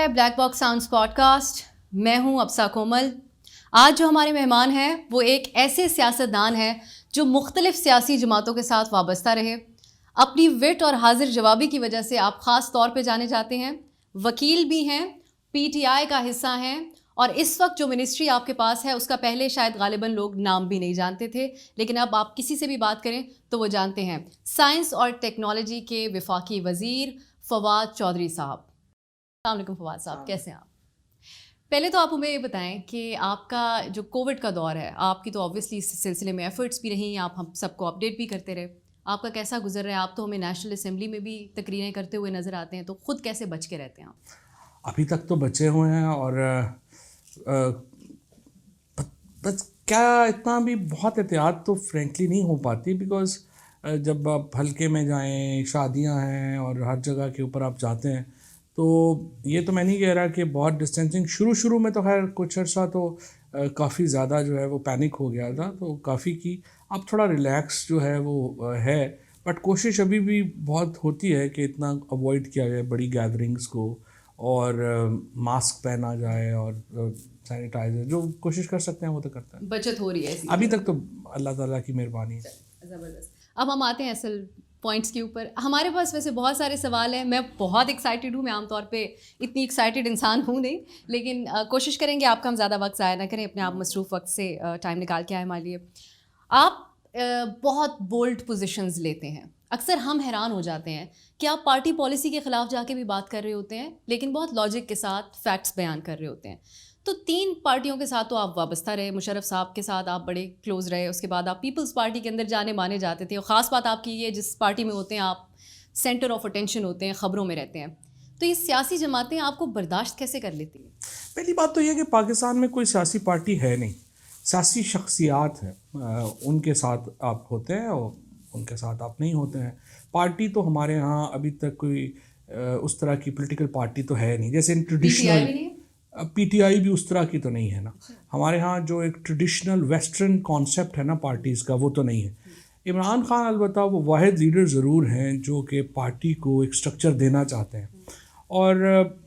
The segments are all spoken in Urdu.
ہے black box sounds podcast. میں ہوں ابسا کومل. آج جو ہمارے مہمان ہیں وہ ایک ایسے سیاستدان ہیں جو مختلف سیاسی جماعتوں کے ساتھ وابستہ رہے. اپنی وٹ اور حاضر جوابی کی وجہ سے آپ خاص طور پہ جانے جاتے ہیں. وکیل بھی ہیں, پی ٹی آئی کا حصہ ہیں, اور اس وقت جو منسٹری آپ کے پاس ہے اس کا پہلے شاید غالباً لوگ نام بھی نہیں جانتے تھے, لیکن اب آپ کسی سے بھی بات کریں تو وہ جانتے ہیں. سائنس اور ٹیکنالوجی کے وفاقی وزیر فواد چودھری صاحب. السلام علیکم فواد صاحب, کیسے ہیں آپ؟ پہلے تو آپ ہمیں یہ بتائیں کہ آپ کا جو کووڈ کا دور ہے, آپ کی تو آبویسلی اس سلسلے میں ایفرٹس بھی رہیں, آپ ہم سب کو اپڈیٹ بھی کرتے رہے. آپ کا کیسا گزر رہا ہے؟ آپ تو ہمیں نیشنل اسمبلی میں بھی تقریریں کرتے ہوئے نظر آتے ہیں, تو خود کیسے بچ کے رہتے ہیں آپ؟ ابھی تک تو بچے ہوئے ہیں, اور بس کیا اتنا بھی بہت احتیاط تو فرینکلی نہیں ہو پاتی, بیکاز جب آپ حلقے میں جائیں, شادیاں ہیں اور ہر جگہ کے اوپر آپ جاتے ہیں, تو یہ تو میں نہیں کہہ رہا کہ بہت ڈسٹینسنگ. شروع میں تو خیر کچھ عرصہ تو کافی زیادہ جو ہے وہ پینک ہو گیا تھا, تو کافی کی. اب تھوڑا ریلیکس جو ہے وہ ہے, بٹ کوشش ابھی بھی بہت ہوتی ہے کہ اتنا اوائڈ کیا جائے بڑی گیدرنگس کو, اور ماسک پہنا جائے, اور سینیٹائزر جو کوشش کر سکتے ہیں وہ تو کرتے ہیں. بچت ہو رہی ہے ابھی تک تو اللہ تعالیٰ کی مہربانی ہے. زبردست. اب ہم آتے ہیں اصل پوائنٹس کے اوپر. ہمارے پاس ویسے بہت سارے سوال ہیں, میں بہت ایکسائٹیڈ ہوں. میں عام طور پہ اتنی ایکسائٹیڈ انسان ہوں نہیں, لیکن کوشش کریں گے آپ کا ہم زیادہ وقت ضائع نہ کریں, اپنے آپ مصروف وقت سے ٹائم نکال کے آئے ہمارے لیے. آپ بہت بولڈ پوزیشنز لیتے ہیں. اکثر ہم حیران ہو جاتے ہیں کہ آپ پارٹی پالیسی کے خلاف جا کے بھی بات کر رہے ہوتے ہیں, لیکن بہت لاجک کے ساتھ فیکٹس بیان کر رہے ہوتے ہیں. تو 3 پارٹیوں کے ساتھ تو آپ وابستہ رہے. مشرف صاحب کے ساتھ آپ بڑے کلوز رہے, اس کے بعد آپ پیپلز پارٹی کے اندر جانے مانے جاتے تھے, اور خاص بات آپ کی یہ جس پارٹی میں ہوتے ہیں آپ سینٹر آف اٹینشن ہوتے ہیں, خبروں میں رہتے ہیں. تو یہ سیاسی جماعتیں آپ کو برداشت کیسے کر لیتی ہیں؟ پہلی بات تو یہ کہ پاکستان میں کوئی سیاسی پارٹی ہے نہیں, سیاسی شخصیات ہیں, ان کے ساتھ آپ ہوتے ہیں اور ان کے ساتھ آپ نہیں ہوتے ہیں. پارٹی تو ہمارے ہاں ابھی تک کوئی اس طرح کی پولیٹیکل پارٹی تو ہے نہیں, جیسے ٹریڈیشنل پی ٹی آئی بھی اس طرح کی تو نہیں ہے نا. ہمارے ہاں جو ایک ٹریڈیشنل ویسٹرن کانسیپٹ ہے نا پارٹیز کا, وہ تو نہیں ہے. عمران خان البتہ وہ واحد لیڈر ضرور ہیں جو کہ پارٹی کو ایک اسٹرکچر دینا چاہتے ہیں, اور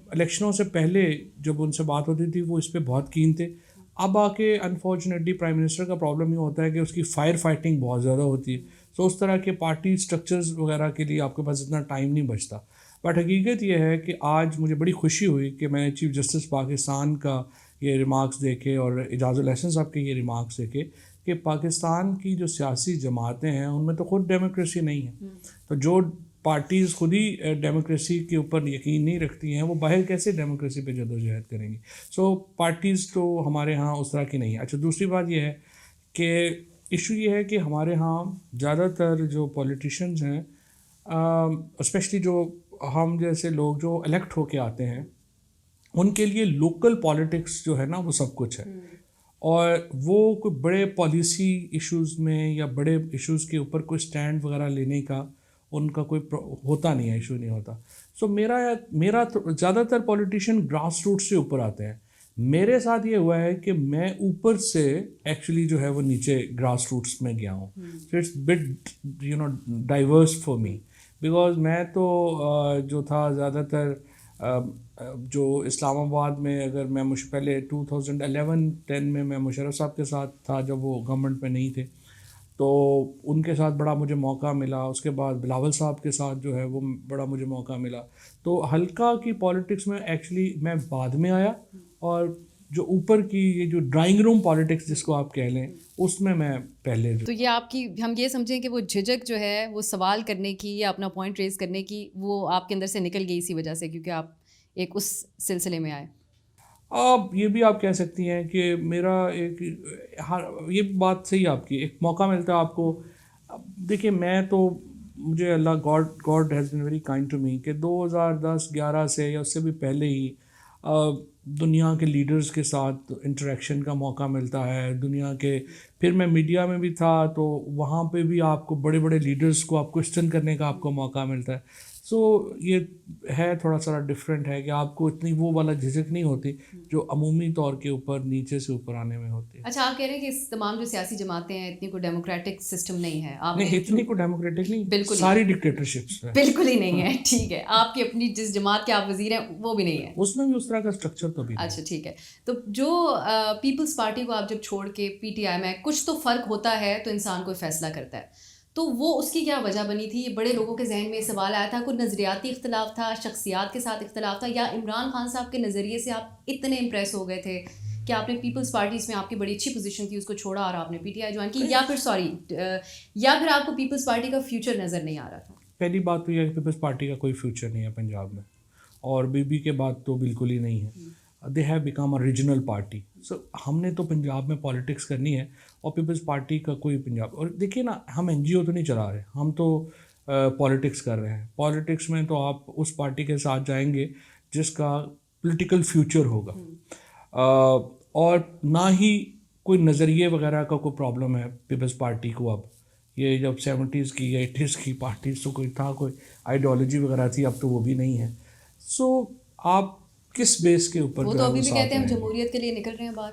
الیکشنوں سے پہلے جب ان سے بات ہوتی تھی وہ اس پہ بہت کین تھے. اب آ کے انفارچونیٹلی پرائم منسٹر کا پرابلم یہ ہوتا ہے کہ اس کی فائر فائٹنگ بہت زیادہ ہوتی ہے, تو اس طرح کے پارٹی اسٹرکچرز وغیرہ کے لیے آپ کے پاس اتنا ٹائم نہیں بچتا. بٹ حقیقت یہ ہے کہ آج مجھے بڑی خوشی ہوئی کہ میں نے چیف جسٹس پاکستان کا یہ ریمارکس دیکھے اور اعجاز الاحسن صاحب کے یہ ریمارکس دیکھے کہ پاکستان کی جو سیاسی جماعتیں ہیں ان میں تو خود ڈیموکریسی نہیں ہے. تو جو پارٹیز خود ہی ڈیموکریسی کے اوپر یقین نہیں رکھتی ہیں, وہ باہر کیسے ڈیموکریسی پہ جدوجہد کریں گی؟ سو پارٹیز تو ہمارے ہاں اس طرح کی نہیں ہے. اچھا, دوسری بات یہ ہے کہ ایشو یہ ہے کہ ہمارے ہاں زیادہ تر جو پولیٹیشنز ہیں, اسپیشلی جو ہم جیسے لوگ جو الیکٹ ہو کے آتے ہیں, ان کے لیے لوکل پالیٹکس جو ہے نا وہ سب کچھ ہے, اور وہ کوئی بڑے پالیسی ایشوز میں یا بڑے ایشوز کے اوپر کوئی سٹینڈ وغیرہ لینے کا ان کا کوئی ہوتا نہیں ہے, ایشو نہیں ہوتا. سو میرا زیادہ تر پولیٹیشین گراس روٹ سے اوپر آتے ہیں. میرے ساتھ یہ ہوا ہے کہ میں اوپر سے ایکچولی جو ہے وہ نیچے گراس روٹس میں گیا ہوں. So it's bit diverse for me, because میں تو جو تھا زیادہ تر جو اسلام آباد میں, اگر میں پہلے 2011-10 میں مشرف صاحب کے ساتھ تھا جب وہ گورنمنٹ میں نہیں تھے, تو ان کے ساتھ بڑا مجھے موقع ملا. اس کے بعد بلاول صاحب کے ساتھ جو ہے وہ بڑا مجھے موقع ملا. تو حلقہ کی پالیٹکس میں ایکچولی میں بعد میں آیا, اور جو اوپر کی یہ جو ڈرائنگ روم پالیٹکس جس کو آپ کہہ لیں, اس میں پہلے. تو یہ آپ کی, ہم یہ سمجھیں کہ وہ جھجک جو ہے وہ سوال کرنے کی یا اپنا پوائنٹ ریز کرنے کی, وہ آپ کے اندر سے نکل گئی اسی وجہ سے کیونکہ آپ ایک اس سلسلے میں آئے. آپ یہ بھی آپ کہہ سکتی ہیں کہ میرا ایک یہ بات صحیح آپ کی, ایک موقع ملتا ہے آپ کو. دیکھیے میں تو مجھے اللہ God has been very kind to me کہ 2010-11 سے یا اس سے بھی پہلے ہی دنیا کے لیڈرز کے ساتھ انٹریکشن کا موقع ملتا ہے. دنیا کے, پھر میں میڈیا میں بھی تھا تو وہاں پہ بھی آپ کو بڑے بڑے لیڈرز کو آپ کوشچن کرنے کا آپ کو موقع ملتا ہے. سو یہ ہے تھوڑا سا ڈفرینٹ ہے کہ آپ کو اتنی وہ والا جھجک نہیں ہوتی جو عمومی طور کے اوپر نیچے سے اوپر آنے میں ہوتی ہے. اچھا آپ کہہ رہے ہیں کہ اس تمام جو سیاسی جماعتیں ہیں اتنی کوئی ڈیموکریٹک سسٹم نہیں ہے. آپ نہیں اتنی کوئی ڈیموکریٹک نہیں, بالکل ساری ڈکٹیٹرشپس ہیں. بالکل ہی نہیں ہے. ٹھیک ہے, آپ کی اپنی جس جماعت کے آپ وزیر ہیں وہ بھی نہیں ہے, اس میں بھی اس طرح کا اسٹرکچر تو بھی. اچھا ٹھیک ہے. تو جو پیپلز پارٹی کو آپ جب چھوڑ کے پی ٹی آئی میں کچھ تو فرق ہوتا ہے تو انسان کوئی فیصلہ کرتا ہے, تو وہ اس کی کیا وجہ بنی تھی؟ بڑے لوگوں کے ذہن میں یہ سوال آیا تھا, کوئی نظریاتی اختلاف تھا, شخصیات کے ساتھ اختلاف تھا, یا عمران خان صاحب کے نظریے سے آپ اتنے امپریس ہو گئے تھے کہ آپ نے پیپلز پارٹیز میں آپ کی بڑی اچھی پوزیشن تھی اس کو چھوڑا اور آپ نے پی ٹی آئی جوائن کی, یا پھر آپ کو پیپلز پارٹی کا فیوچر نظر نہیں آ رہا تھا؟ پہلی بات تو یہ ہے کہ پیپلز پارٹی کا کوئی فیوچر نہیں ہے پنجاب میں, اور بی بی کے بعد تو بالکل ہی نہیں ہے. They have become a regional party. So ہم نے تو پنجاب میں پالیٹکس کرنی ہے, اور پیپلز پارٹی کا کوئی پنجاب, اور دیکھیے نا ہم این جی او تو نہیں چلا رہے, ہم تو پالیٹکس کر رہے ہیں. پالیٹکس میں تو آپ اس پارٹی کے ساتھ جائیں گے جس کا پولیٹیکل فیوچر ہوگا, اور نہ ہی کوئی نظریے وغیرہ کا کوئی پرابلم ہے پیپلز پارٹی کو. اب یہ جب 70s کی یا 80s کی پارٹیز تو کوئی تھا, کوئی آئیڈیالوجی وغیرہ تھی, اب تو وہ بھی نہیں ہے. سو آپ کس بیس کے اوپر؟ وہ تو ابھی بھی کہتے ہیں ہم جمہوریت کے لیے نکل رہے ہیں باہر,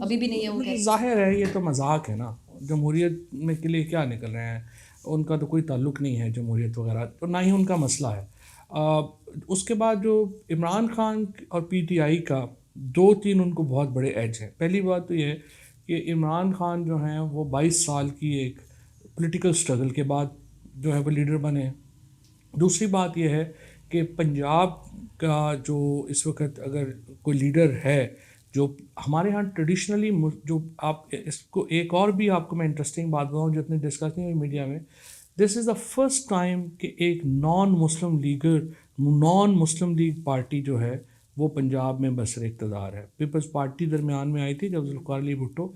ابھی بھی نہیں ہے. وہ ظاہر ہے یہ تو مذاق ہے نا, جمہوریت میں کے لیے کیا نکل رہے ہیں, ان کا تو کوئی تعلق نہیں ہے جمہوریت وغیرہ, تو نہ ہی ان کا مسئلہ ہے. اس کے بعد جو عمران خان اور پی ٹی آئی کا 2-3 ان کو بہت بڑے ایج ہیں. پہلی بات تو یہ ہے کہ عمران خان جو ہیں وہ 22 سال کی ایک پولیٹیکل اسٹرگل کے بعد جو ہے وہ لیڈر بنے. دوسری بات یہ ہے کہ پنجاب کا جو اس وقت اگر کوئی لیڈر ہے جو ہمارے ہاں ٹریڈیشنلی, جو آپ اس کو ایک اور بھی آپ کو میں انٹرسٹنگ بات بتاؤں جو اتنی ڈسکس نہیں ہوئی میڈیا میں, دس از دا فرسٹ ٹائم کہ ایک نان مسلم لیگ پارٹی جو ہے وہ پنجاب میں بسر اقتدار ہے. پیپلز پارٹی درمیان میں آئی تھی جب ذوالفقار علی بھٹو,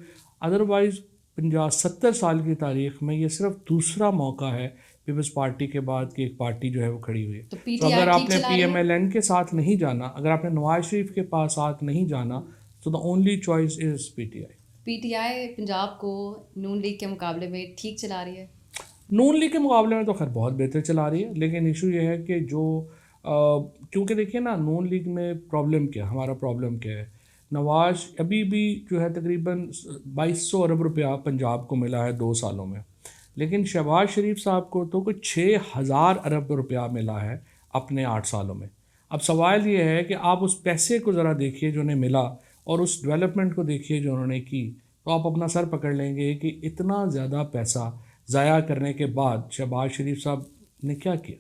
ادروائز 50-70 سال کی تاریخ میں یہ صرف دوسرا موقع ہے پیپلز پارٹی کے بعد کہ ایک پارٹی جو ہے وہ کھڑی ہوئی ہے. تو اگر آپ نے پی ایم ایل این کے ساتھ نہیں جانا, اگر آپ نے نواز شریف کے پاس ساتھ نہیں جانا, تو the only choice is P T I. P T I Punjab کو نون لیگ کے مقابلے میں ٹھیک چلا رہی ہے؟ نون لیگ کے مقابلے میں تو خیر بہت بہتر چلا رہی ہے, لیکن ایشو یہ ہے کہ جو کیونکہ دیکھیے نا نون لیگ میں پرابلم کیا, ہمارا پرابلم کیا ہے, نواز ابھی بھی جو ہے تقریباً 2200 ارب روپیہ پنجاب کو ملا ہے 2 سالوں میں, لیکن شہباز شریف صاحب کو تو کوئی 6000 ارب روپیہ ملا ہے اپنے 8 سالوں میں. اب سوال یہ ہے کہ آپ اس پیسے کو ذرا دیکھیے جو انہیں ملا, اور اس ڈیولپمنٹ کو دیکھیے جو انہوں نے کی, تو آپ اپنا سر پکڑ لیں گے کہ اتنا زیادہ پیسہ ضائع کرنے کے بعد شہباز شریف صاحب نے کیا کیا.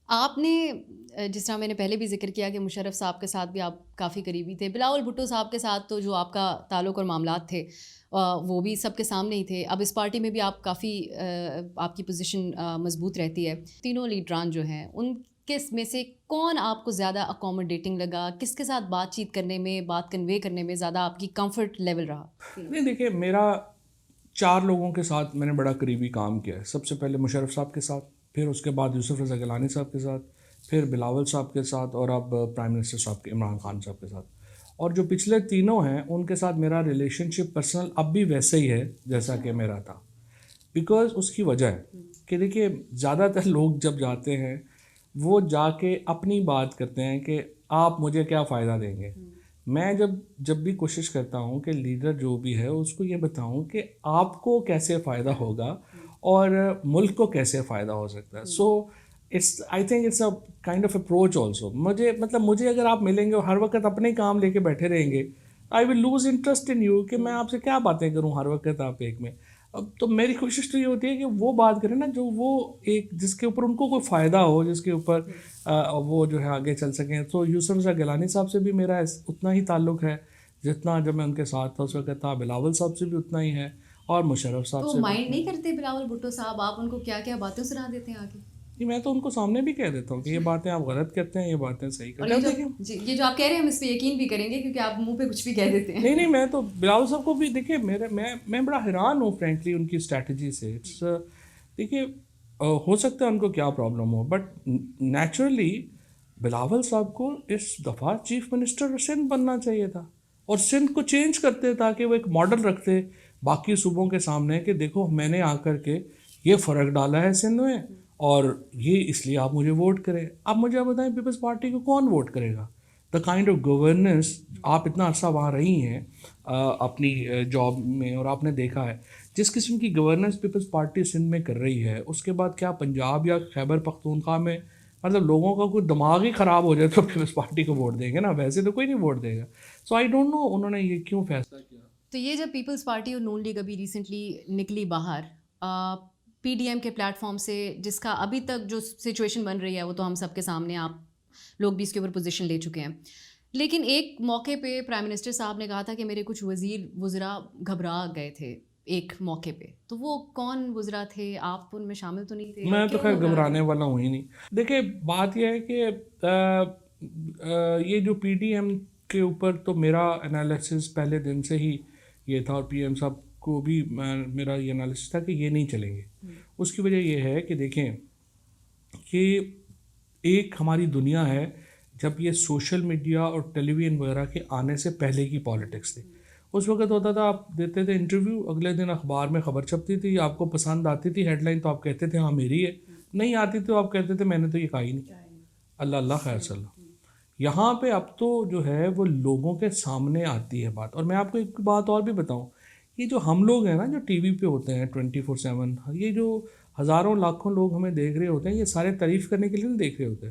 آپ نے جس طرح میں نے پہلے بھی ذکر کیا کہ مشرف صاحب کے ساتھ بھی آپ کافی قریبی تھے, بلاول بھٹو صاحب کے ساتھ تو جو آپ کا تعلق اور معاملات تھے وہ بھی سب کے سامنے ہی تھے. اب اس پارٹی میں بھی آپ کافی آپ کی پوزیشن مضبوط رہتی ہے. تینوں لیڈران جو ہیں ان کے میں سے کون آپ کو زیادہ اکوموڈیٹنگ لگا, کس کے ساتھ بات چیت کرنے میں, بات کنوے کرنے میں زیادہ آپ کی کمفرٹ لیول رہا؟ نہیں دیکھیے, میرا 4 لوگوں کے ساتھ میں نے بڑا قریبی کام کیا ہے. سب سے پہلے مشرف صاحب کے ساتھ, پھر اس کے بعد یوسف رضا گیلانی صاحب کے ساتھ, پھر بلاول صاحب کے ساتھ, اور اب پرائم منسٹر صاحب کے عمران خان صاحب کے ساتھ. اور جو پچھلے تینوں ہیں ان کے ساتھ میرا ریلیشن شپ پرسنل اب بھی ویسے ہی ہے جیسا کہ میرا تھا. بیکاز اس کی وجہ ہے کہ دیکھیے زیادہ تر لوگ جب جاتے ہیں وہ جا کے اپنی بات کرتے ہیں کہ آپ مجھے کیا فائدہ دیں گے. میں جب بھی کوشش کرتا ہوں کہ لیڈر جو بھی ہے اس کو یہ بتاؤں کہ آپ کو کیسے فائدہ ہوگا اور ملک کو کیسے فائدہ ہو سکتا ہے. So I think it's a kind of approach also. مجھے اگر آپ ملیں گے اور ہر وقت اپنے کام لے کے بیٹھے رہیں گے, I will lose interest in you کہ میں آپ سے کیا باتیں کروں ہر وقت آپ ایک میں. اب تو میری کوشش تو یہ ہوتی ہے کہ وہ بات کریں نا جو وہ ایک جس کے اوپر ان کو کوئی فائدہ ہو, جس کے اوپر وہ جو ہے آگے چل سکیں. تو یوسف رضا گیلانی صاحب سے بھی میرا اتنا ہی تعلق ہے جتنا جب میں ان کے ساتھ تھا اس وقت تھا. بلاول صاحب سے بھی اتنا ہی ہے, اور مشرف صاحب سے. تو مائنڈ نہیں کرتے بلاول بھٹو صاحب, آپ ان کو کیا کیا باتیں سنا دیتے ہیں آگے؟ جی میں تو ان کو سامنے بھی کہہ دیتا ہوں کہ یہ باتیں آپ غلط کرتے ہیں, یہ باتیں صحیح کرتے ہیں. جی یہ جو آپ کہہ رہے ہیں ہم اس پہ یقین بھی کریں گے کیونکہ آپ منہ پہ کچھ بھی کہہ دیتے ہیں. نہیں میں تو بلاول صاحب کو بھی دیکھیے میں بڑا حیران ہوں فرینکلی ان کی اسٹریٹجی سے. دیکھیے ہو سکتا ہے ان کو کیا problem who, but naturally Bilawal صاحب کو اس دفعہ چیف منسٹر سندھ بننا چاہیے تھا, اور سندھ کو چینج کرتے تاکہ وہ ایک ماڈل رکھتے باقی صوبوں کے سامنے کہ دیکھو میں نے آ کر کے یہ فرق ڈالا ہے سندھ میں, اور یہ اس لیے آپ مجھے ووٹ کریں. آپ مجھے بتائیں پیپلز پارٹی کو کون ووٹ کرے گا؟ دا کائنڈ آف گورننس آپ اتنا عرصہ وہاں رہی ہیں اپنی جاب میں، اور آپ نے دیکھا ہے جس قسم کی گورننس پیپلز پارٹی سندھ میں کر رہی ہے، اس کے بعد کیا پنجاب یا خیبر پختونخوا میں مطلب لوگوں کا کوئی دماغ ہی خراب ہو جائے تو پیپلز پارٹی کو ووٹ دیں گے نا؟ ویسے تو کوئی نہیں vote they God. So I don't know انہوں نے یہ کیوں فیصلہ کیا. تو یہ جب پیپلز پارٹی اور نون لیگ ابھی ریسنٹلی نکلی باہر پی ڈی ایم کے پلیٹ فارم سے، جس کا ابھی تک جو سچویشن بن رہی ہے وہ تو ہم سب کے سامنے، آپ لوگ بھی اس کے اوپر پوزیشن لے چکے ہیں، لیکن ایک موقع پہ پرائم منسٹر صاحب نے کہا تھا کہ میرے کچھ وزراء گھبرا گئے تھے ایک موقع پہ. تو وہ کون وزراء تھے؟ آپ ان میں شامل تو نہیں تھے؟ میں تو خیر گھبرانے والا ہوں ہی نہیں. دیکھیں بات یہ ہے کہ یہ جو پی ڈی ایم کے اوپر تو میرا انالیسس پہلے دن سے ہی یہ تھا، اور پی ایم صاحب کو بھی میرا یہ انالیسس تھا کہ یہ نہیں چلیں گے. اس کی وجہ یہ ہے کہ دیکھیں کہ ایک ہماری دنیا ہے جب یہ سوشل میڈیا اور ٹیلی ویژن وغیرہ کے آنے سے پہلے کی پالیٹکس تھی. اس وقت ہوتا تھا آپ دیتے تھے انٹرویو، اگلے دن اخبار میں خبر چھپتی تھی، آپ کو پسند آتی تھی ہیڈ لائن تو آپ کہتے تھے ہاں میری ہے، نہیں آتی تو آپ کہتے تھے میں نے تو یہ کہا ہی نہیں. اللہ اللہ خیر صلی اللہ. یہاں پہ اب تو جو ہے وہ لوگوں کے سامنے آتی ہے بات. اور میں آپ کو ایک بات اور بھی بتاؤں، یہ جو ہم لوگ ہیں نا جو ٹی وی پہ ہوتے ہیں 24/7، یہ جو ہزاروں لاکھوں لوگ ہمیں دیکھ رہے ہوتے ہیں، یہ سارے تعریف کرنے کے لیے نہیں دیکھ رہے ہوتے.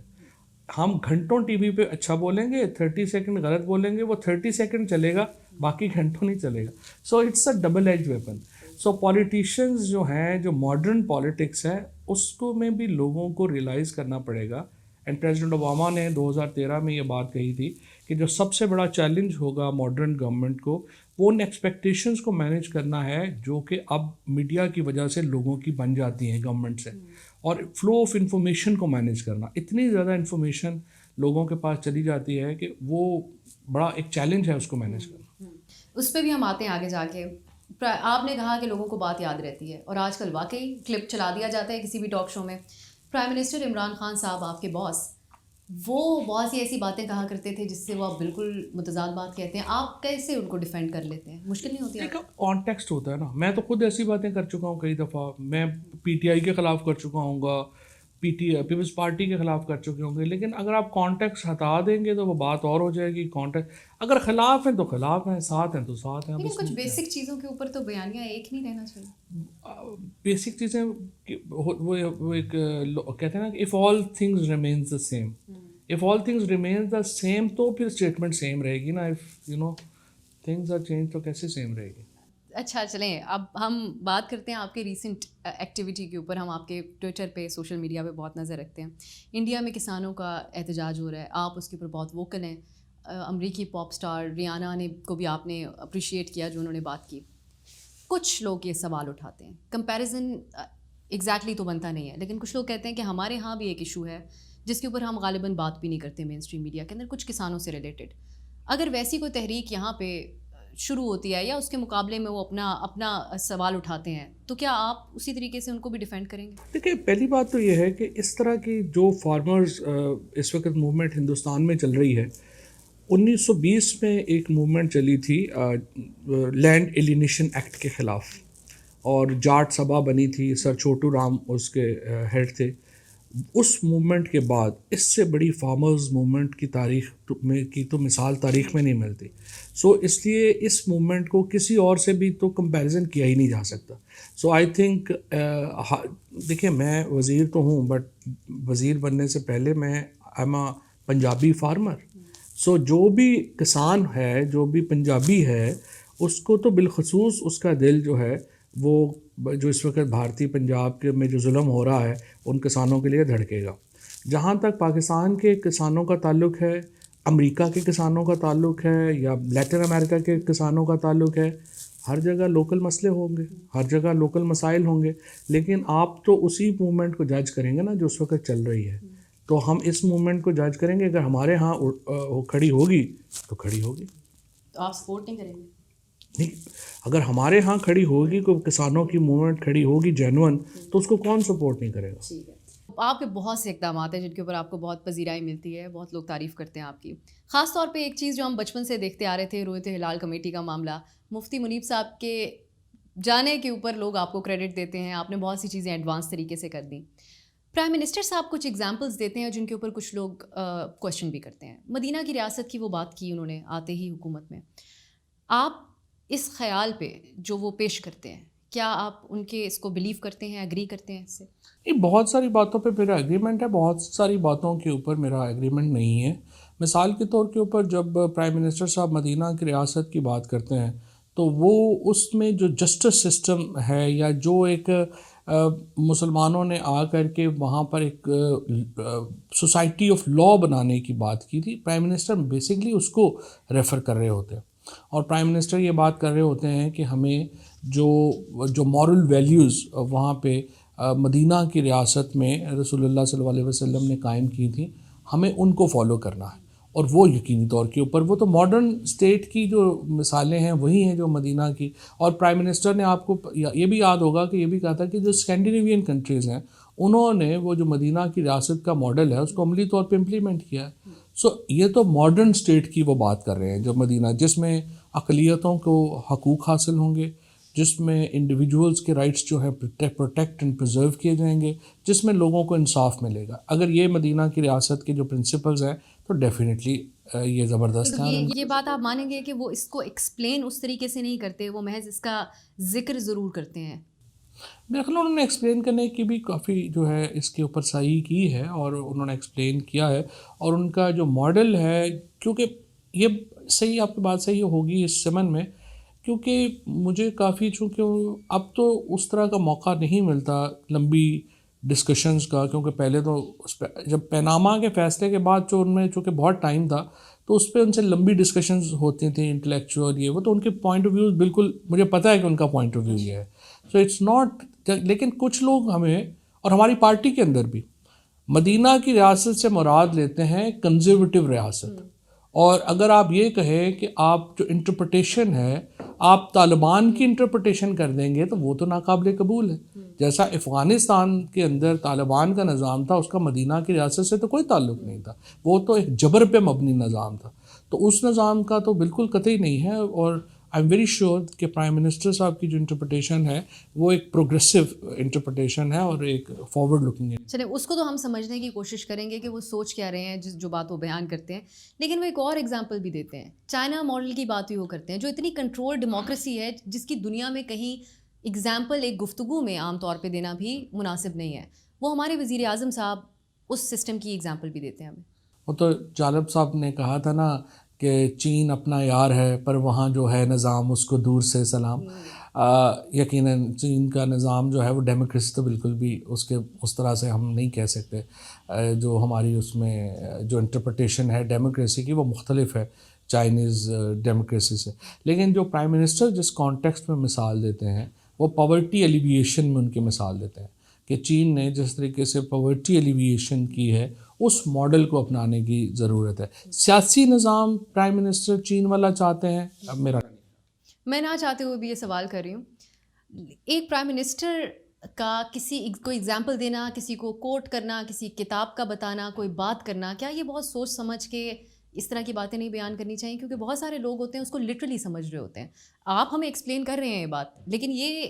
ہم گھنٹوں ٹی وی پہ اچھا بولیں گے، 30 سیکنڈ غلط بولیں گے، وہ 30 سیکنڈ چلے گا، باقی گھنٹوں نہیں چلے گا. So it's a double edge weapon. So politicians جو ہیں، جو ماڈرن پالیٹکس ہے، اس کو میں بھی لوگوں کو ریئلائز کرنا پڑے گا. اینڈ پریزیڈنٹ اوباما نے 2013 میں یہ بات کہی تھی کہ جو سب سے بڑا چیلنج ہوگا ماڈرن گورنمنٹ کو، وہ ان ایکسپیکٹیشنز کو مینیج کرنا ہے جو کہ اب میڈیا کی وجہ سے لوگوں کی بن جاتی ہیں گورنمنٹ سے، اور فلو آف انفارمیشن کو مینیج کرنا. اتنی زیادہ انفارمیشن لوگوں کے پاس چلی جاتی ہے کہ وہ بڑا ایک چیلنج ہے اس کو مینیج کرنا. اس پہ بھی ہم آتے ہیں آگے جا کے. آپ نے کہا کہ لوگوں کو بات یاد رہتی ہے، اور آج کل واقعی کلپ چلا دیا جاتا ہے کسی بھی ٹاک شو میں. پرائم منسٹر عمران خان صاحب آپ کے باس، وہ بہت سی ایسی باتیں کہا کرتے تھے جس سے وہ آپ بالکل متضاد بات کہتے ہیں. آپ کیسے ان کو ڈیفینڈ کر لیتے ہیں؟ مشکل نہیں ہوتی؟ ایک کانٹیکسٹ ہوتا ہے نا. میں تو خود ایسی باتیں کر چکا ہوں کئی دفعہ. میں پی ٹی آئی کے خلاف کر چکا ہوں گا، پیپلز پارٹی کے خلاف کر چکے ہوں گے، لیکن اگر آپ کانٹیکس ہٹا دیں گے تو وہ بات اور ہو جائے گی. کانٹیکٹ اگر خلاف ہیں تو خلاف ہیں، ساتھ ہیں تو ساتھ ہیں. لیکن کچھ بیسک چیزوں کے اوپر تو بیانیہ ایک نہیں رہنا چاہیے. بیسک چیزیں وہ ایک کہتے ہیں نا کہ if all things remains the same, if all things remains the same تو پھر اسٹیٹمنٹ سیم رہے گی نا. If you know things are change تو کیسے سیم رہے گی. اچھا چلیں اب ہم بات کرتے ہیں آپ کے ریسنٹ ایکٹیویٹی کے اوپر. ہم آپ کے ٹویٹر پہ، سوشل میڈیا پہ بہت نظر رکھتے ہیں. انڈیا میں کسانوں کا احتجاج ہو رہا ہے، آپ اس کے اوپر بہت ووکل ہیں. امریکی پاپ اسٹار ریانا نے کو بھی آپ نے اپریشیٹ کیا جو انہوں نے بات کی. کچھ لوگ یہ سوال اٹھاتے ہیں، کمپیریزن ایگزیکٹلی تو بنتا نہیں ہے، لیکن کچھ لوگ کہتے ہیں کہ ہمارے ہاں بھی ایک ایشو ہے جس کے اوپر ہم غالباً بات بھی نہیں کرتے مین اسٹریم میڈیا کے اندر، کچھ کسانوں سے ریلیٹڈ. اگر ویسی کوئی تحریک یہاں پہ شروع ہوتی ہے یا اس کے مقابلے میں وہ اپنا سوال اٹھاتے ہیں، تو کیا آپ اسی طریقے سے ان کو بھی ڈیفینڈ کریں گے؟ دیکھیں پہلی بات تو یہ ہے کہ اس طرح کی جو فارمرز اس وقت موومنٹ ہندوستان میں چل رہی ہے، 1920 میں ایک موومنٹ چلی تھی لینڈ ایلینیشن ایکٹ کے خلاف، اور جاٹ سبھا بنی تھی، سر چھوٹو رام اس کے ہیڈ تھے. اس موومنٹ کے بعد اس سے بڑی فارمرز موومنٹ کی تاریخ میں کی تو مثال تاریخ میں نہیں ملتی. سو اس لیے اس موومنٹ کو کسی اور سے بھی تو کمپیریزن کیا ہی نہیں جا سکتا. سو آئی تھنک دیکھیں میں وزیر تو ہوں، بٹ وزیر بننے سے پہلے میں ایم اے پنجابی فارمر. سو جو بھی کسان ہے، جو بھی پنجابی ہے، اس کو تو بالخصوص اس کا دل جو ہے وہ جو اس وقت بھارتی پنجاب کے میں جو ظلم ہو رہا ہے ان کسانوں کے لیے دھڑکے گا. جہاں تک پاکستان کے کسانوں کا تعلق ہے، امریکہ کے کسانوں کا تعلق ہے، یا لیٹن امریکہ کے کسانوں کا تعلق ہے، ہر جگہ لوکل مسئلے ہوں گے، ہر جگہ لوکل مسائل ہوں گے. لیکن آپ تو اسی موومنٹ کو جج کریں گے نا جو اس وقت چل رہی ہے. تو ہم اس موومنٹ کو جج کریں گے، اگر ہمارے ہاں کھڑی ہوگی تو کھڑی ہوگی. تو آپ سپورٹ نہیں کریں گے؟ نہیں، اگر ہمارے ہاں کھڑی ہوگی، کوئی کسانوں کی موومنٹ کھڑی ہوگی جینون، تو اس کو کون سپورٹ نہیں کرے گا. ٹھیک ہے. آپ کے بہت سے اقدامات ہیں جن کے اوپر آپ کو بہت پذیرائی ملتی ہے، بہت لوگ تعریف کرتے ہیں آپ کی. خاص طور پہ ایک چیز جو ہم بچپن سے دیکھتے آ رہے تھے، رویت ہلال کمیٹی کا معاملہ، مفتی منیب صاحب کے جانے کے اوپر لوگ آپ کو کریڈٹ دیتے ہیں. آپ نے بہت سی چیزیں ایڈوانس طریقے سے کر دیں. پرائم منسٹر صاحب کچھ ایگزامپلس دیتے ہیں جن کے اوپر کچھ لوگ کوشچن بھی کرتے ہیں. مدینہ کی ریاست کی وہ بات کی انہوں نے آتے ہی حکومت میں. آپ اس خیال پہ جو وہ پیش کرتے ہیں, کیا آپ ان کے اس کو بلیو کرتے ہیں, ایگری کرتے ہیں اس سے؟ بہت ساری باتوں پہ میرا ایگریمنٹ ہے, بہت ساری باتوں کے اوپر میرا ایگریمنٹ نہیں ہے. مثال کے طور کے اوپر جب پرائم منسٹر صاحب مدینہ کی ریاست کی بات کرتے ہیں تو وہ اس میں جو جسٹس سسٹم ہے یا جو ایک مسلمانوں نے آ کر کے وہاں پر ایک سوسائٹی آف لا بنانے کی بات کی تھی, پرائم منسٹر بیسکلی اس کو ریفر کر رہے ہوتے ہیں. اور پرائم منسٹر یہ بات کر رہے ہوتے ہیں کہ ہمیں جو مورل ویلیوز وہاں پہ مدینہ کی ریاست میں رسول اللہ صلی اللہ علیہ وسلم نے قائم کی تھیں, ہمیں ان کو فالو کرنا ہے. اور وہ یقینی طور کے اوپر وہ تو ماڈرن اسٹیٹ کی جو مثالیں ہیں وہی ہیں جو مدینہ کی. اور پرائم منسٹر نے آپ کو یہ بھی یاد ہوگا کہ یہ بھی کہا تھا کہ جو اسکینڈینیوین کنٹریز ہیں انہوں نے وہ جو مدینہ کی ریاست کا ماڈل ہے اس کو عملی طور پہ امپلیمنٹ کیا ہے. سو یہ تو ماڈرن اسٹیٹ کی وہ بات کر رہے ہیں جو مدینہ, جس میں اقلیتوں کو حقوق حاصل ہوں گے, جس میں انڈیویجولز کے رائٹس جو ہیں پروٹیکٹ اینڈ پرزرو کیے جائیں گے, جس میں لوگوں کو انصاف ملے گا. اگر یہ مدینہ کی ریاست کے جو پرنسپلز ہیں تو ڈیفینیٹلی یہ زبردست ہے. یہ بات آپ مانیں گے کہ وہ اس کو ایکسپلین اس طریقے سے نہیں کرتے, وہ محض اس کا ذکر ضرور کرتے ہیں؟ میرے خیال انہوں نے ایکسپلین کرنے کی بھی کافی جو ہے اس کے اوپر صحیح کی ہے اور انہوں نے ایکسپلین کیا ہے. اور ان کا جو ماڈل ہے, کیونکہ یہ صحیح آپ کی بات صحیح ہوگی اس سمن میں, کیونکہ مجھے کافی چونکہ اب تو اس طرح کا موقع نہیں ملتا لمبی ڈسکشنز کا, کیونکہ پہلے تو اس پہ جب پیناما کے فیصلے کے بعد جو ان میں چونکہ بہت ٹائم تھا تو اس پہ ان سے لمبی ڈسکشنز ہوتی تھیں انٹلیکچوئل یہ وہ, تو ان کے پوائنٹ آف ویوز بالکل مجھے پتہ ہے کہ ان کا پوائنٹ آف ویو یہ ہے. سو اٹس ناٹ, لیکن کچھ لوگ ہمیں اور ہماری پارٹی کے اندر بھی مدینہ کی ریاست سے مراد لیتے ہیں کنزرویٹو ریاست. اور اگر آپ یہ کہیں کہ آپ جو انٹرپریٹیشن ہے آپ طالبان کی انٹرپریٹیشن کر دیں گے تو وہ تو ناقابل قبول ہے. جیسا افغانستان کے اندر طالبان کا نظام تھا اس کا مدینہ کی ریاست سے تو کوئی تعلق نہیں تھا, وہ تو ایک جبر پہ مبنی نظام تھا. تو اس نظام کا تو بالکل قطعی نہیں ہے. اور آئی ایم ویری شیور کہ پرائم منسٹر صاحب کی جو انٹرپریٹیشن ہے وہ ایک پروگریسو انٹرپریٹیشن ہے اور ایک فارورڈ لکنگ ہے. چلیں اس کو تو ہم سمجھنے کی کوشش کریں گے کہ وہ سوچ کیا رہے ہیں جو بات وہ بیان کرتے ہیں. لیکن وہ ایک اور ایگزامپل بھی دیتے ہیں, چائنا ماڈل کی بات بھی وہ کرتے ہیں جو اتنی کنٹرول ڈیموکریسی ہے جس کی دنیا میں کہیں ایگزامپل ایک گفتگو میں عام طور پہ دینا بھی مناسب نہیں ہے. وہ ہمارے وزیر اعظم صاحب اس سسٹم کی ایگزامپل بھی دیتے ہیں ہمیں. وہ تو جالب صاحب نے کہا تھا نا کہ چین اپنا یار ہے پر وہاں جو ہے نظام اس کو دور سے سلام. یقیناً چین کا نظام جو ہے وہ ڈیموکریسی تو بالکل بھی اس طرح سے ہم نہیں کہہ سکتے. جو ہماری اس میں جو انٹرپریٹیشن ہے ڈیموکریسی کی وہ مختلف ہے چائنیز ڈیموکریسی سے. لیکن جو پرائم منسٹر جس کانٹیکسٹ میں مثال دیتے ہیں وہ پاورٹی ایلیویشن میں ان کی مثال دیتے ہیں کہ چین نے جس طریقے سے پاورٹی ایلیویشن کی ہے اس ماڈل کو اپنانے کی ضرورت ہے. سیاسی نظام پرائم منسٹر چین والا چاہتے ہیں, اب میں نہ چاہتے ہوئے بھی یہ سوال کر رہی ہوں. ایک پرائم منسٹر کا کوئی ایگزامپل دینا, کسی کو کوٹ کرنا, کسی کتاب کا بتانا, کوئی بات کرنا, کیا یہ بہت سوچ سمجھ کے اس طرح کی باتیں نہیں بیان کرنی چاہیے؟ کیونکہ بہت سارے لوگ ہوتے ہیں اس کو لٹرلی سمجھ رہے ہوتے ہیں. آپ ہمیں ایکسپلین کر رہے ہیں یہ بات, لیکن یہ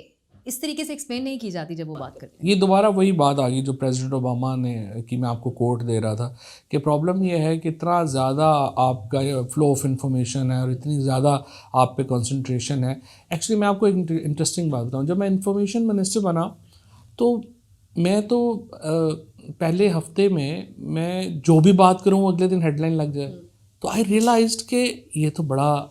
اس طریقے سے ایکسپلین نہیں کی جاتی جب وہ بات کرتے ہیں. یہ دوبارہ وہی بات آ گئی جو پریزیڈنٹ اوباما نے کی, میں آپ کو کوٹ دے رہا تھا کہ پرابلم یہ ہے کہ اتنا زیادہ آپ کا فلو آف انفارمیشن ہے اور اتنی زیادہ آپ پہ کنسنٹریشن ہے. ایکچولی میں آپ کو ایک انٹرسٹنگ بات بتاؤں, جب میں انفارمیشن منسٹر بنا تو میں تو پہلے ہفتے میں جو بھی بات کروں وہ اگلے دن ہیڈ لائن لگ جائے. تو آئی ریئلائزڈ کہ یہ تو بڑا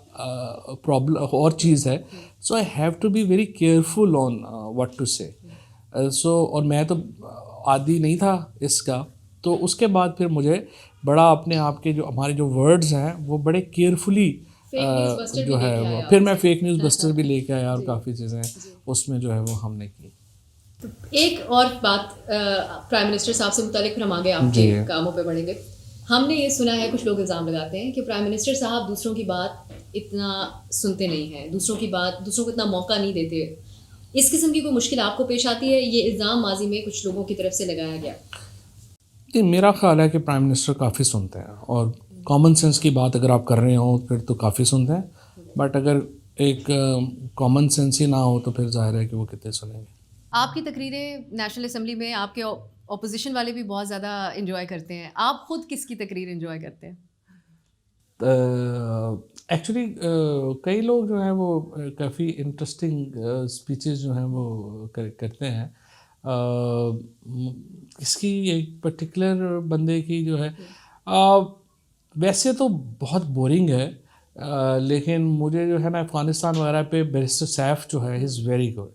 پرابلم اور چیز ہے. So I have to be very careful on what to say. اور میں تو عادی نہیں تھا اس کا, تو اس کے بعد پھر مجھے بڑا اپنے آپ کے جو ہمارے جو ورڈز ہیں وہ بڑے کیئرفلی جو ہے پھر میں فیک نیوز بسٹر بھی لے کے آیا اور کافی چیزیں اس میں جو ہے وہ ہم نے کی. ایک اور بات پرائم منسٹر صاحب سے متعلق, پھر ہم آگے آپ کے کاموں پہ بڑھیں گے. ہم نے یہ سنا ہے, کچھ لوگ الزام لگاتے ہیں کہ پرائم منسٹر صاحب دوسروں کی بات اتنا سنتے نہیں ہیں, دوسروں کو اتنا موقع نہیں دیتے. اس قسم کی کوئی مشکل آپ کو پیش آتی ہے؟ یہ الزام ماضی میں کچھ لوگوں کی طرف سے لگایا گیا. میرا خیال ہے کہ پرائم منسٹر کافی سنتے ہیں, اور کامن سینس کی بات اگر آپ کر رہے ہوں پھر تو کافی سنتے ہیں, بٹ اگر ایک کامن سینس ہی نہ ہو تو پھر ظاہر ہے کہ وہ کتنے سنیں گے. آپ کی تقریریں نیشنل اسمبلی میں آپ کے اپوزیشن والے بھی بہت زیادہ انجوائے کرتے ہیں. آپ خود کس کی تقریر انجوائے کرتے ہیں؟ ایکچولی کئی لوگ جو ہیں وہ کافی انٹرسٹنگ اسپیچز جو ہیں وہ کرتے ہیں. اس کی ایک پرٹیکولر بندے کی جو ہے ویسے تو بہت بورنگ ہے, لیکن مجھے جو ہے نا افغانستان وغیرہ پہ بیرسٹر سیف جو ہے از ویری گڈ,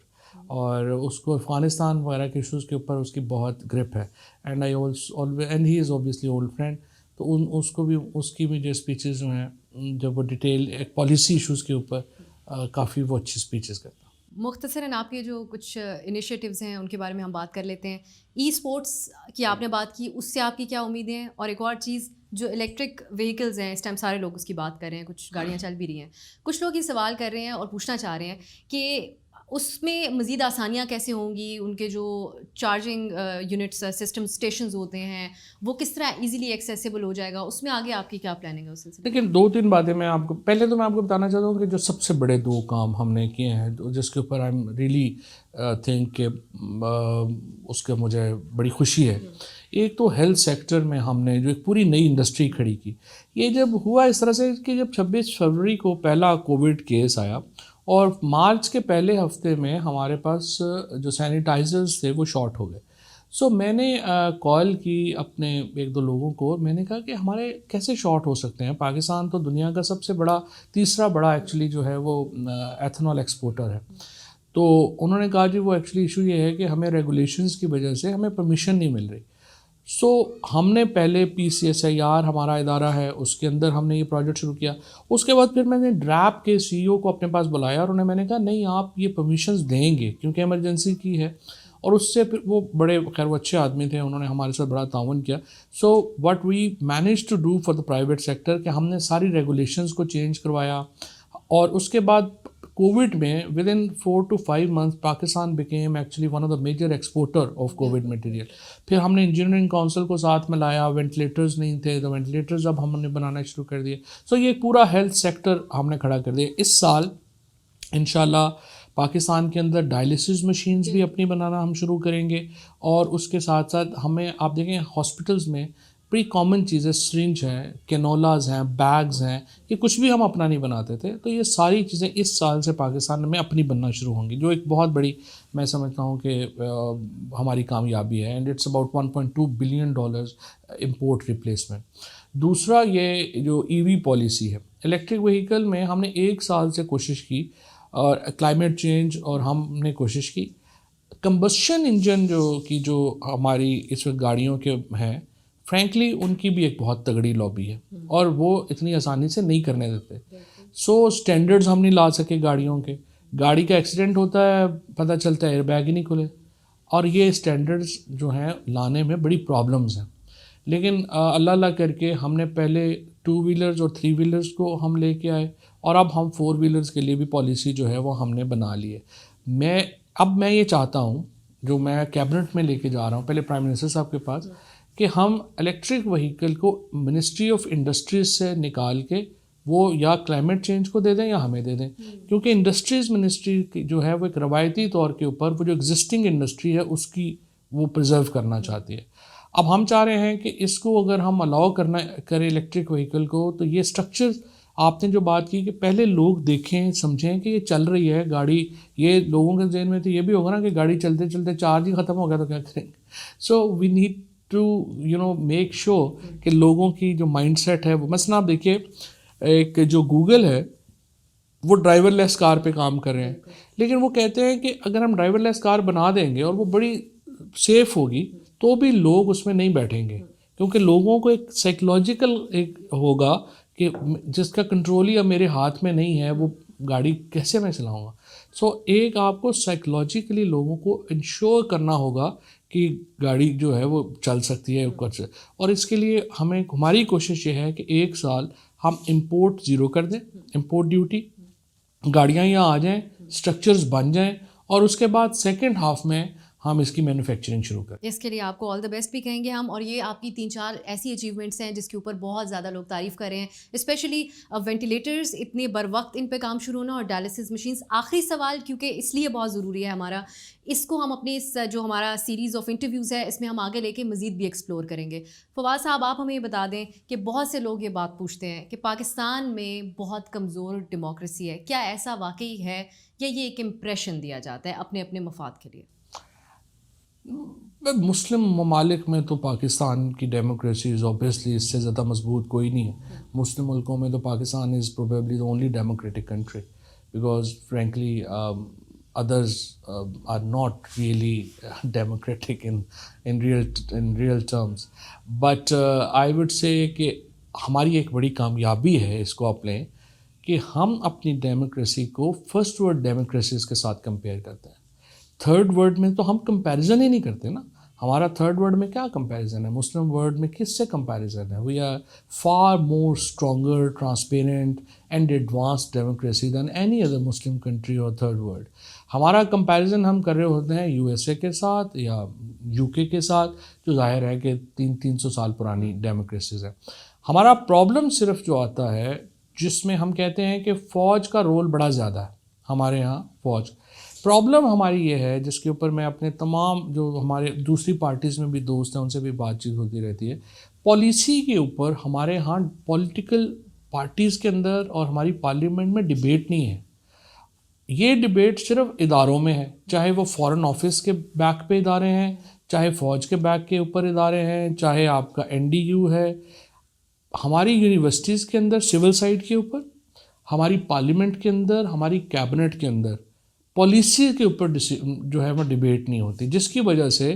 اور اس کو افغانستان وغیرہ کے ایشوز کے اوپر اس کی بہت گرپ ہے. And and he is obviously old friend, تو اس کو بھی اس کی بھی جو اسپیچز جو ہیں جب وہ ڈیٹیل ایک پالیسی ایشوز کے اوپر کافی وہ اچھی اسپیچز کرتا. مختصراً آپ کے جو کچھ انیشیٹیوز ہیں ان کے بارے میں ہم بات کر لیتے ہیں. ای اسپورٹس کی آپ نے بات کی, اس سے آپ کی کیا امیدیں ہیں؟ اور ایک اور چیز جو الیکٹرک وہیکلز ہیں, اس ٹائم سارے لوگ اس کی بات کر رہے ہیں, کچھ گاڑیاں چل بھی رہی ہیں, کچھ لوگ یہ سوال کر رہے ہیں اور پوچھنا چاہ رہے ہیں کہ اس میں مزید آسانیاں کیسے ہوں گی, ان کے جو چارجنگ یونٹس سسٹم اسٹیشنز ہوتے ہیں وہ کس طرح ایزیلی ایکسیسیبل ہو جائے گا, اس میں آگے آپ کی کیا پلاننگ ہے اس سلسلے؟ لیکن 2-3 باتیں میں آپ کو پہلے تو میں آپ کو بتانا چاہتا ہوں کہ جو سب سے بڑے 2 کام ہم نے کیے ہیں جس کے اوپر آئی ایم ریئلی تھنک کہ اس کے مجھے بڑی خوشی ہے. ایک تو ہیلتھ سیکٹر میں ہم نے جو ایک پوری نئی انڈسٹری کھڑی کی. یہ جب ہوا اس طرح سے کہ جب 26 فروری کو پہلا کووڈ کیس آیا اور مارچ کے پہلے ہفتے میں ہمارے پاس جو سینیٹائزرز تھے وہ شارٹ ہو گئے. سو میں نے کال کی اپنے 1-2 لوگوں کو, میں نے کہا کہ ہمارے کیسے شارٹ ہو سکتے ہیں, پاکستان تو دنیا کا سب سے بڑا تیسرا بڑا ایکچولی جو ہے وہ ایتھنول ایکسپورٹر ہے. تو انہوں نے کہا جی وہ ایکچولی ایشو یہ ہے کہ ہمیں ریگولیشنز کی وجہ سے ہمیں پرمیشن نہیں مل رہی. سو ہم نے پہلے PCSIR ہمارا ادارہ ہے, اس کے اندر ہم نے یہ پروجیکٹ شروع کیا. اس کے بعد پھر میں نے ڈریپ کے CEO کو اپنے پاس بلایا اور میں نے کہا نہیں آپ یہ پرمیشنز دیں گے کیونکہ ایمرجنسی کی ہے. اور اس سے پھر وہ بڑے خیر وہ اچھے آدمی تھے, انہوں نے ہمارے ساتھ بڑا تعاون کیا. So what we manage to do for the private sector کہ ہم نے ساری ریگولیشنز کو چینج کروایا. اور اس کے بعد کووڈ میں within 4 to 5 months Pakistan became actually one of the major exporter of covid material. پھر ہم نے انجینئرنگ کونسل کو ساتھ میں لایا, وینٹیلیٹرز نہیں تھے تو وینٹیلیٹرز اب ہم نے بنانا شروع کر دیے. سو یہ پورا ہیلتھ سیکٹر ہم نے کھڑا کر دیا. اس سال انشاءاللہ پاکستان کے اندر ڈائلسس مشینز بھی اپنی بنانا ہم شروع کریں گے. اور اس کے ساتھ ساتھ ہمیں آپ دیکھیں ہاسپٹلز میں بڑی کامن چیزیں سرنج ہیں, کینولاز ہیں, بیگز ہیں, یہ کچھ بھی ہم اپنا نہیں بناتے تھے. تو یہ ساری چیزیں اس سال سے پاکستان میں اپنی بننا شروع ہوں گی, جو ایک بہت بڑی میں سمجھتا ہوں کہ ہماری کامیابی ہے. And it's about $1.2 billion import replacement. دوسرا یہ جو EV پالیسی ہے الیکٹرک وہیکل میں, ہم نے 1 سال سے کوشش کی اور کلائمیٹ چینج, اور ہم نے کوشش کی کمبشن انجن جو ہماری اس وقت گاڑیوں کے ہیں, فرینکلی ان کی بھی ایک بہت تگڑی لابی ہے اور وہ اتنی آسانی سے نہیں کرنے دیتے. سو اسٹینڈرڈز ہم نہیں لا سکے گاڑیوں کے. گاڑی کا ایکسیڈنٹ ہوتا ہے, پتہ چلتا ہے ایئر بیگ ہی نہیں کھلے, اور یہ اسٹینڈرڈز جو ہیں لانے میں بڑی پرابلمز ہیں. لیکن اللہ کر کے ہم نے پہلے 2 ویلرز اور 3 ویلرز کو ہم لے کے آئے, اور اب ہم 4 ویلرز کے لیے بھی پالیسی جو ہے وہ ہم نے بنا لی ہے. میں یہ چاہتا ہوں, جو میں کیبنٹ میں لے کے جا رہا ہوں پہلے پرائم منسٹر صاحب کے پاس, کہ ہم الیکٹرک وہیکل کو منسٹری آف انڈسٹریز سے نکال کے وہ یا کلائمیٹ چینج کو دے دیں یا ہمیں دے دیں. کیونکہ انڈسٹریز منسٹری جو ہے وہ ایک روایتی طور کے اوپر وہ جو ایگزسٹنگ انڈسٹری ہے اس کی وہ پرزرو کرنا چاہتی ہے. اب ہم چاہ رہے ہیں کہ اس کو اگر ہم الاؤ کریں الیکٹرک وہیکل کو, تو یہ اسٹرکچر آپ نے جو بات کی کہ پہلے لوگ دیکھیں سمجھیں کہ یہ چل رہی ہے گاڑی, یہ لوگوں کے ذہن میں تو یہ بھی ہوگا نا کہ گاڑی چلتے چلتے چارج ہی ختم ہو گیا تو کیا کریں گے. So we need to make sure کہ لوگوں کی جو مائنڈ سیٹ ہے وہ, مثلاً آپ دیکھیے ایک جو گوگل ہے وہ ڈرائیور لیس کار پہ کام کر رہے ہیں, لیکن وہ کہتے ہیں کہ اگر ہم ڈرائیور لیس کار بنا دیں گے اور وہ بڑی سیف ہوگی تو بھی لوگ اس میں نہیں بیٹھیں گے, کیونکہ لوگوں کو ایک سائیکلوجیکل ایک ہوگا کہ جس کا کنٹرول ہی اب میرے ہاتھ میں نہیں ہے وہ گاڑی کیسے میں چلاؤں گا. سو ایک آپ کو سائیکلوجیکلی لوگوں کو انشور کرنا ہوگا کہ گاڑی جو ہے وہ چل سکتی ہے اوپر سے. اور اس کے لیے ہماری کوشش یہ ہے کہ 1 سال ہم امپورٹ زیرو کر دیں, امپورٹ ڈیوٹی, گاڑیاں یہاں آ جائیں, اسٹرکچرز بن جائیں, اور اس کے بعد سیکنڈ ہاف میں ہم اس کی مینوفیکچرنگ شروع کریں. اس کے لیے آپ کو آل دا بیسٹ بھی کہیں گے ہم, اور یہ آپ کی 3-4 ایسی اچیومنٹس ہیں جس کے اوپر بہت زیادہ لوگ تعریف کر رہے ہیں, اسپیشلی وینٹیلیٹرز اتنے بر وقت ان پہ کام شروع ہونا, اور ڈائلسس مشینس. آخری سوال کیونکہ اس لیے بہت ضروری ہے ہمارا, اس کو ہم اپنے اس جو ہمارا سیریز آف انٹرویوز ہے اس میں ہم آگے لے کے مزید بھی ایکسپلور کریں گے. فواد صاحب, آپ ہمیں یہ بتا دیں کہ بہت سے لوگ یہ بات پوچھتے ہیں کہ پاکستان میں بہت کمزور ڈیموکریسی ہے, کیا ایسا واقعی ہے یا یہ ایک امپریشن دیا جاتا ہے اپنے اپنے مفاد کے لیے؟ مسلم ممالک میں تو پاکستان کی ڈیموکریسیز اوبیسلی اس سے زیادہ مضبوط کوئی نہیں ہے. مسلم ملکوں میں تو Pakistan is probably the only democratic country, because frankly others are not really democratic in real terms. But I would say کہ ہماری ایک بڑی کامیابی ہے, اس کو آپ لیں کہ ہم اپنی ڈیموکریسی کو فرسٹ ورلڈ ڈیموکریسیز کے ساتھ کمپیئر کرتے ہیں. تھرڈ ورلڈ میں تو ہم کمپیریزن ہی نہیں کرتے نا. ہمارا تھرڈ ورلڈ میں کیا کمپیریزن ہے؟ مسلم ورلڈ میں کس سے کمپیریزن ہے؟ We are far more stronger, transparent and advanced democracy than any other Muslim country اور تھرڈ ورلڈ. ہمارا کمپیریزن ہم کر رہے ہوتے ہیں یو ایس اے کے ساتھ یا یو کے ساتھ, جو ظاہر ہے کہ 300 سال پرانی ڈیموکریسیز ہیں. ہمارا پرابلم صرف جو آتا ہے جس میں ہم کہتے ہیں کہ فوج کا رول بڑا زیادہ ہے ہمارے ہاں. فوج پرابلم ہماری یہ ہے, جس کے اوپر میں اپنے تمام جو ہمارے دوسری پارٹیز میں بھی دوست ہیں ان سے بھی بات چیت ہوتی رہتی ہے, پالیسی کے اوپر ہمارے ہاں پولیٹیکل پارٹیز کے اندر اور ہماری پارلیمنٹ میں ڈبیٹ نہیں ہے. یہ ڈبیٹ صرف اداروں میں ہے, چاہے وہ فارن آفس کے بیک پہ ادارے ہیں, چاہے فوج کے بیک کے اوپر ادارے ہیں, چاہے آپ کا NDU ہے, ہماری یونیورسٹیز کے اندر سول سائڈ کے اوپر, ہماری پارلیمنٹ کے اندر, ہماری کیبنٹ کے اندر پالیسی کے اوپر جو ہے وہ ڈبیٹ نہیں ہوتی, جس کی وجہ سے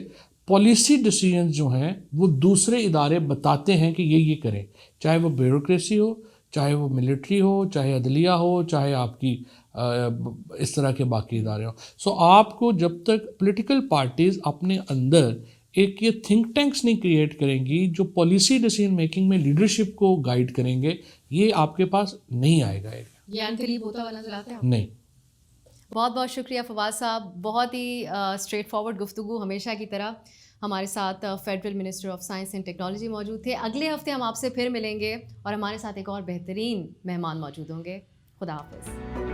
پالیسی ڈیسیجنز جو ہیں وہ دوسرے ادارے بتاتے ہیں کہ یہ کریں, چاہے وہ بیوروکریسی ہو, چاہے وہ ملٹری ہو, چاہے عدلیہ ہو, چاہے آپ کی اس طرح کے باقی ادارے ہوں. سو آپ کو جب تک پولیٹیکل پارٹیز اپنے اندر ایک یہ تھنک ٹینکس نہیں کریٹ کریں گی جو پالیسی ڈیسیجن میکنگ میں لیڈرشپ کو گائیڈ کریں گے, یہ آپ کے پاس نہیں آئے گا. یہ ان قریب ہوتا ہوا نظر آتا ہے؟ نہیں. بہت بہت شکریہ فواد صاحب, بہت ہی اسٹریٹ فارورڈ گفتگو ہمیشہ کی طرح. ہمارے ساتھ federal minister of science and technology موجود تھے. اگلے ہفتے ہم آپ سے پھر ملیں گے اور ہمارے ساتھ ایک اور بہترین مہمان موجود ہوں گے. خدا حافظ.